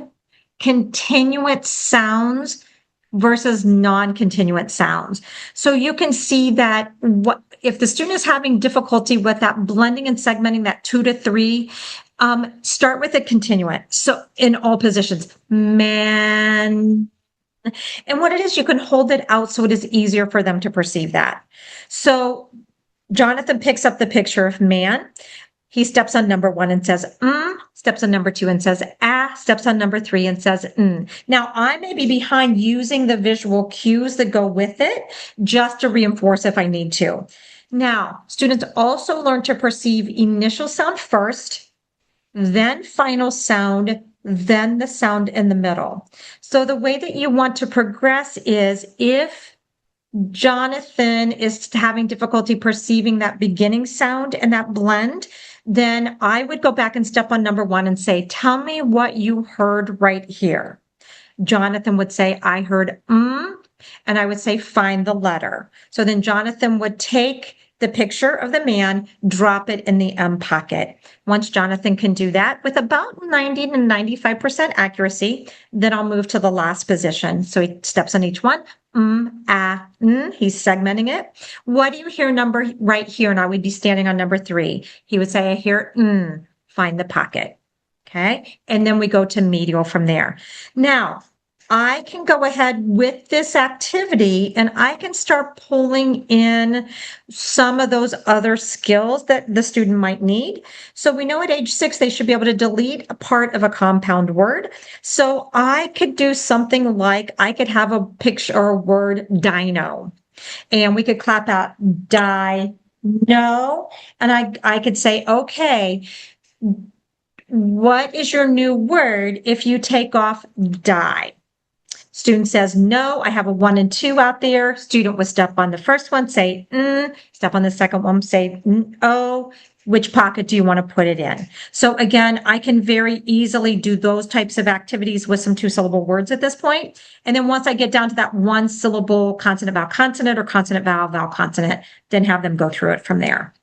continuant sounds versus non-continuant sounds. So you can see that if the student is having difficulty with that blending and segmenting that 2 to 3, start with a continuant. So in all positions, man. And what it is, you can hold it out so it is easier for them to perceive that. So Jonathan picks up the picture of man. He steps on number 1 and says, steps on number 2 and says, steps on number 3 and says, Now I may be behind using the visual cues that go with it just to reinforce if I need to. Now, students also learn to perceive initial sound first, then final sound, then the sound in the middle. So the way that you want to progress is if Jonathan is having difficulty perceiving that beginning sound and that blend, then I would go back and step on number 1 and say, tell me what you heard right here. Jonathan would say, I heard and I would say, find the letter. So then Jonathan would take the picture of the man, drop it in the M pocket. Once Jonathan can do that with about 90 to 95% accuracy, then I'll move to the last position. So he steps on each one. He's segmenting it. What do you hear number right here? And I would be standing on number 3. He would say, I hear find the pocket. Okay. And then we go to medial from there. Now, I can go ahead with this activity and I can start pulling in some of those other skills that the student might need. So we know at age 6, they should be able to delete a part of a compound word. So I could do something like I could have a picture or a word dino, and we could clap out no, and I could say, okay, what is your new word if you take off die? Student says, no, I have a 1 and 2 out there. Student would step on the first one, say, step on the second one, say, oh, which pocket do you want to put it in? So again, I can very easily do those types of activities with some 2-syllable words at this point. And then once I get down to that 1-syllable consonant, vowel, consonant, or consonant, vowel, vowel, consonant, then have them go through it from there.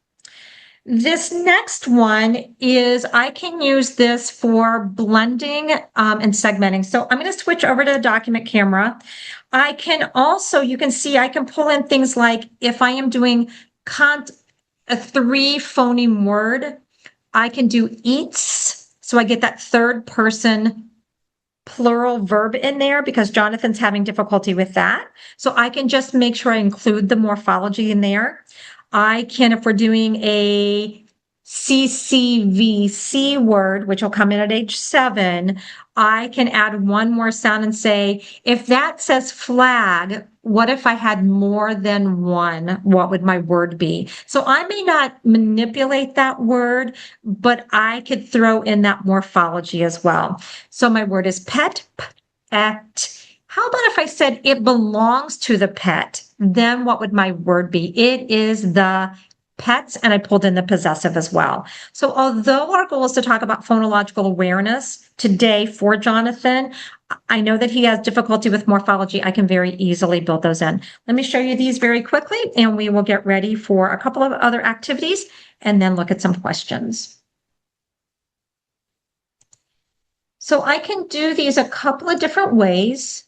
This next one is I can use this for blending and segmenting. So I'm going to switch over to the document camera. I can also, you can see I can pull in things like if I am doing a 3 phoneme word, I can do eats. So I get that 3rd person plural verb in there because Jonathan's having difficulty with that. So I can just make sure I include the morphology in there. I can, if we're doing a CCVC word, which will come in at age 7, I can add one more sound and say, if that says flag, what if I had more than one? What would my word be? So I may not manipulate that word, but I could throw in that morphology as well. So my word is pet, pet. How about if I said it belongs to the pet? Then what would my word be? It is the pets, and I pulled in the possessive as well. So although our goal is to talk about phonological awareness today for Jonathan, I know that he has difficulty with morphology. I can very easily build those in. Let me show you these very quickly, and we will get ready for a couple of other activities and then look at some questions. So I can do these a couple of different ways.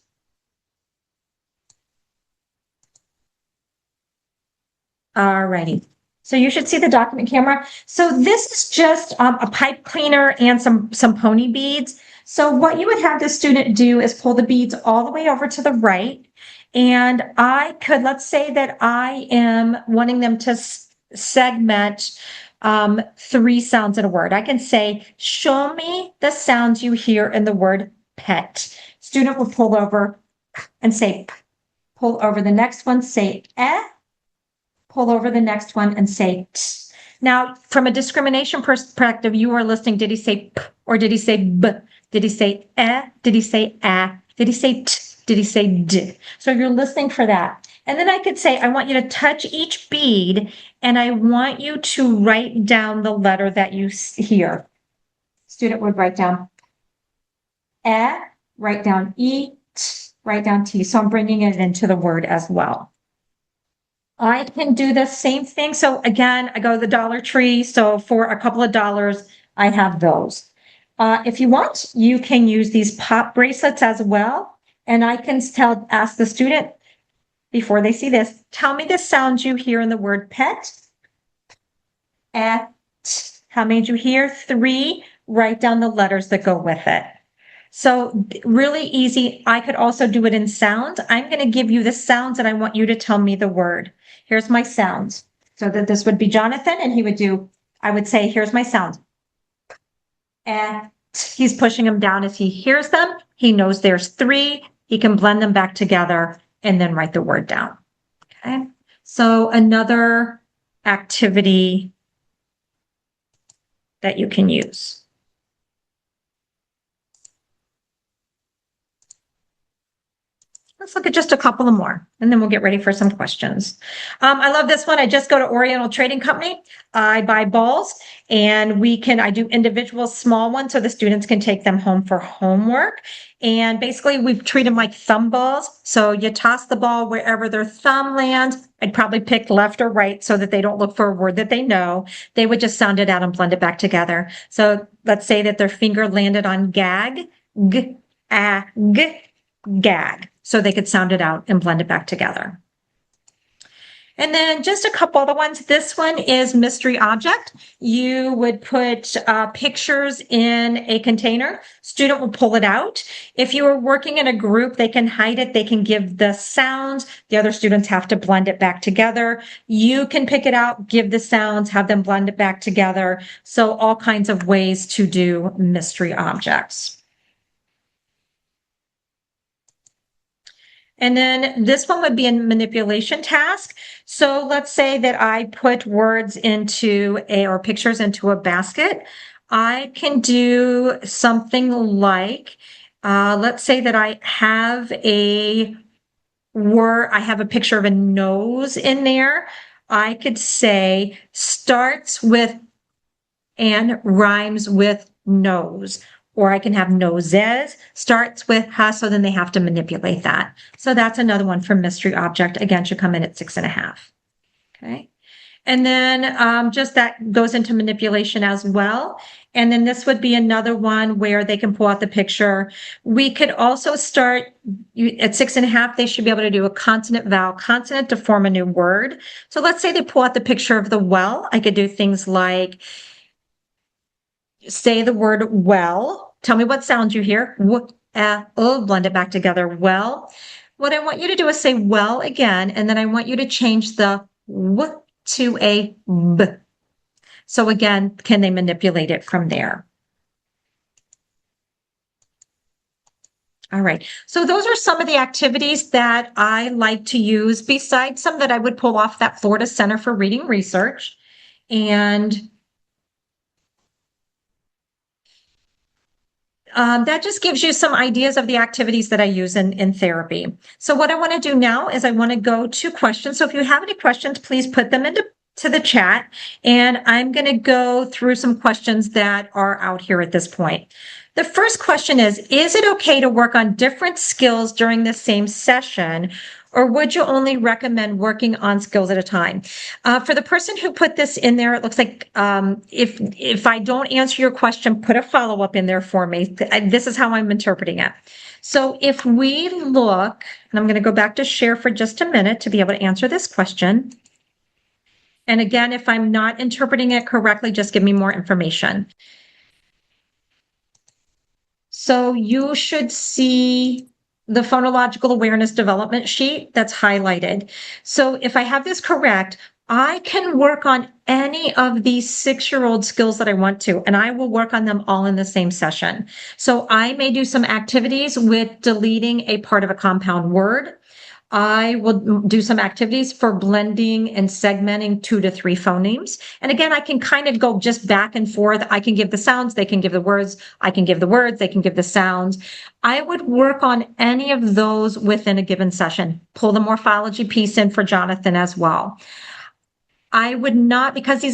All righty. So you should see the document camera. So this is just a pipe cleaner and some pony beads. So what you would have the student do is pull the beads all the way over to the right. And I could, let's say that I am wanting them to segment 3 sounds in a word. I can say, show me the sounds you hear in the word pet. Student will pull over and say, p. Pull over the next one, say, eh. Pull over the next one and say t. Now, from a discrimination perspective, you are listening. Did he say p or did he say b? Did he say eh? Did he say ah? Did he say t? Did he say d? So you're listening for that. And then I could say, I want you to touch each bead and I want you to write down the letter that you hear. Student would write down eh, write down e, t, write down t. So I'm bringing it into the word as well. I can do the same thing. So again, I go to the Dollar Tree. So for a couple of dollars, I have those. If you want, you can use these pop bracelets as well. And I can ask the student before they see this, tell me the sounds you hear in the word pet. How many did you hear? 3. Write down the letters that go with it. So really easy. I could also do it in sounds. I'm going to give you the sounds and I want you to tell me the word. Here's my sounds. So that this would be Jonathan and he would do, I would say, here's my sounds. And he's pushing them down as he hears them. He knows there's 3. He can blend them back together and then write the word down. Okay. So another activity that you can use. Let's look at just a couple of more, and then we'll get ready for some questions. I love this one. I just go to Oriental Trading Company. I buy balls, and I do individual small ones so the students can take them home for homework. And basically, we treat them like thumb balls. So you toss the ball wherever their thumb lands. I'd probably pick left or right so that they don't look for a word that they know. They would just sound it out and blend it back together. So let's say that their finger landed on gag, g, a, g, gag. So they could sound it out and blend it back together. And then just a couple other ones. This one is mystery object. You would put pictures in a container. Student will pull it out. If you are working in a group, they can hide it. They can give the sounds. The other students have to blend it back together. You can pick it out, give the sounds, have them blend it back together. So all kinds of ways to do mystery objects. And then this one would be a manipulation task. So let's say that I put words or pictures into a basket. I can do something like, let's say that I have a picture of a nose in there. I could say starts with and rhymes with nose. Or I can have noses, starts with ha, so then they have to manipulate that. So that's another one for mystery object. Again, should come in at 6.5. Okay. And then just that goes into manipulation as well. And then this would be another one where they can pull out the picture. We could also start at 6.5, they should be able to do a consonant, vowel, consonant to form a new word. So let's say they pull out the picture of the well. I could do things like, say the word well. Tell me what sounds you hear. Blend it back together. Well. What I want you to do is say well again, and then I want you to change the w to a b. So again, can they manipulate it from there? All right. So those are some of the activities that I like to use besides some that I would pull off that Florida Center for Reading Research. And that just gives you some ideas of the activities that I use in therapy. So what I want to do now is I want to go to questions. So if you have any questions, please put them into to the chat, and I'm going to go through some questions that are out here at this point. The first question is it okay to work on different skills during the same session, or would you only recommend working on skills at a time? For the person who put this in there, it looks like if I don't answer your question, put a follow-up in there for me. This is how I'm interpreting it. So if we look, and I'm going to go back to share for just a minute to be able to answer this question. And again, if I'm not interpreting it correctly, just give me more information. So you should see the phonological awareness development sheet that's highlighted. So if I have this correct, I can work on any of these 6-year-old skills that I want to, and I will work on them all in the same session. So I may do some activities with deleting a part of a compound word. I will do some activities for blending and segmenting 2 to 3 phonemes. And again, I can kind of go just back and forth. I can give the sounds, they can give the words, I can give the words, they can give the sounds. I would work on any of those within a given session. Pull the morphology piece in for Jonathan as well. I would not, because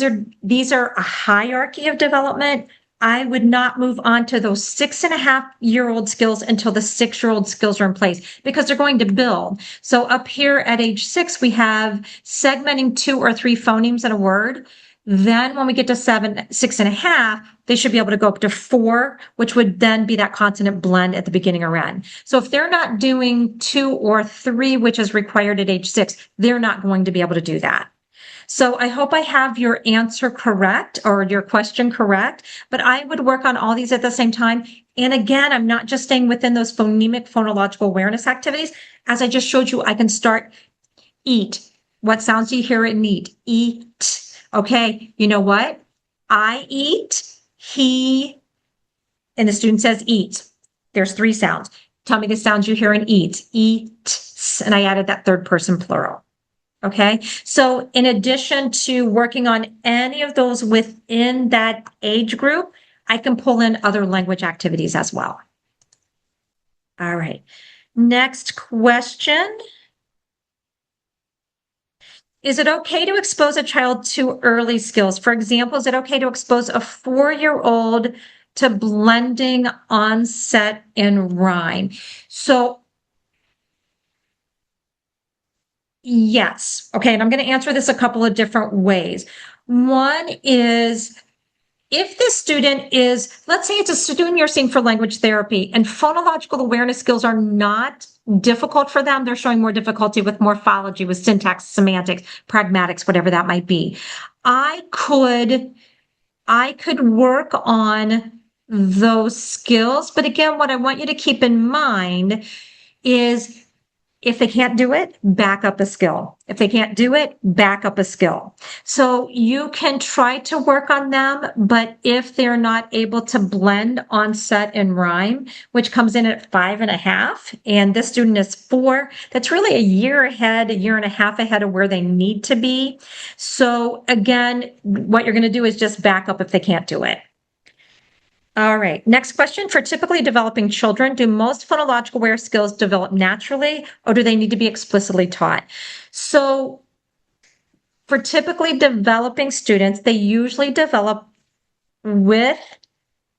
these are a hierarchy of development, I would not move on to those 6.5-year-old skills until the 6-year-old skills are in place, because they're going to build. So up here at age 6, we have segmenting 2 or 3 phonemes in a word. Then when we get to 6.5, they should be able to go up to 4, which would then be that consonant blend at the beginning or end. So if they're not doing 2 or 3, which is required at age 6, they're not going to be able to do that. So I hope I have your answer correct or your question correct, but I would work on all these at the same time. And again, I'm not just staying within those phonemic phonological awareness activities. As I just showed you, I can start eat. What sounds do you hear in eat? Eat. Okay, you know what? I eat, he, and the student says eat. There's 3 sounds. Tell me the sounds you hear in eat. Eat. And I added that 3rd person plural. Okay, so in addition to working on any of those within that age group, I can pull in other language activities as well. All right, next question. Is it okay to expose a child to early skills? For example, is it okay to expose a 4-year-old to blending, onset, and rhyme? So yes. Okay. And I'm going to answer this a couple of different ways. One is if the student is, let's say it's a student you're seeing for language therapy and phonological awareness skills are not difficult for them. They're showing more difficulty with morphology, with syntax, semantics, pragmatics, whatever that might be. I could work on those skills. But again, what I want you to keep in mind is if they can't do it, back up a skill. If they can't do it, back up a skill. So you can try to work on them, but if they're not able to blend, onset, and rhyme, which comes in at 5.5, and this student is 4, that's really a year ahead, a year and a half ahead of where they need to be. So again, what you're going to do is just back up if they can't do it. All right, next question. For typically developing children, do most phonological aware skills develop naturally, or do they need to be explicitly taught? So for typically developing students, they usually develop with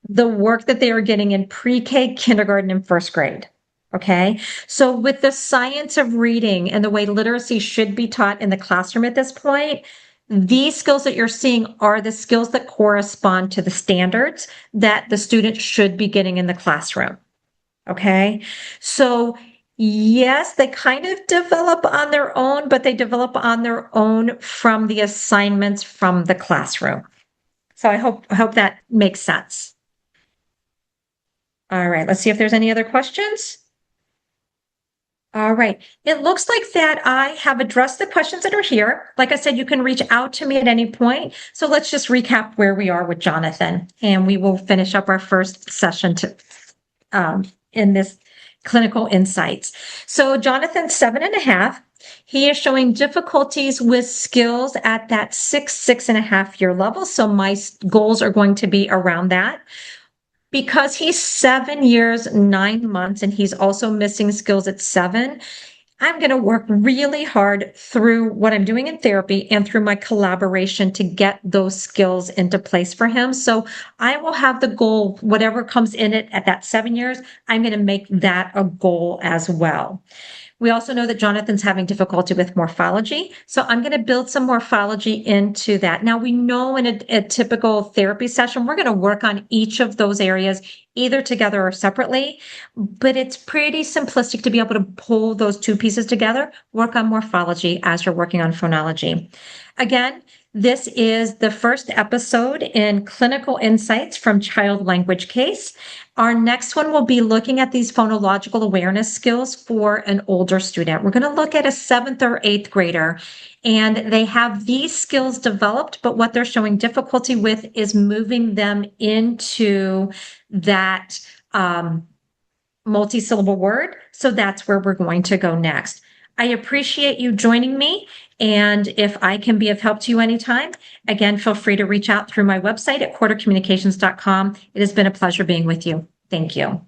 the work that they are getting in pre-K, kindergarten, and 1st grade. Okay, so with the science of reading and the way literacy should be taught in the classroom at this point, these skills that you're seeing are the skills that correspond to the standards that the student should be getting in the classroom. Okay, so yes, they kind of develop on their own, but they develop on their own from the assignments from the classroom. So I hope that makes sense. All right, let's see if there's any other questions. All right. It looks like that I have addressed the questions that are here. Like I said, you can reach out to me at any point. So let's just recap where we are with Jonathan, and we will finish up our first session in this clinical insights. So Jonathan's 7.5. He is showing difficulties with skills at that 6.5 year level. So my goals are going to be around that. Because he's 7 years, 9 months, and he's also missing skills at 7, I'm going to work really hard through what I'm doing in therapy and through my collaboration to get those skills into place for him. So I will have the goal, whatever comes in it at that 7 years, I'm going to make that a goal as well. We also know that Jonathan's having difficulty with morphology. So I'm going to build some morphology into that. Now, we know in a typical therapy session, we're going to work on each of those areas either together or separately, but it's pretty simplistic to be able to pull those two pieces together, work on morphology as you're working on phonology. Again, this is the first episode in Clinical Insights from Child Language Case. Our next one will be looking at these phonological awareness skills for an older student. We're going to look at a 7th or 8th grader, and they have these skills developed, but what they're showing difficulty with is moving them into that multi-syllable word. So that's where we're going to go next. I appreciate you joining me. And if I can be of help to you anytime, again, feel free to reach out through my website at courtercommunications.com. It has been a pleasure being with you. Thank you.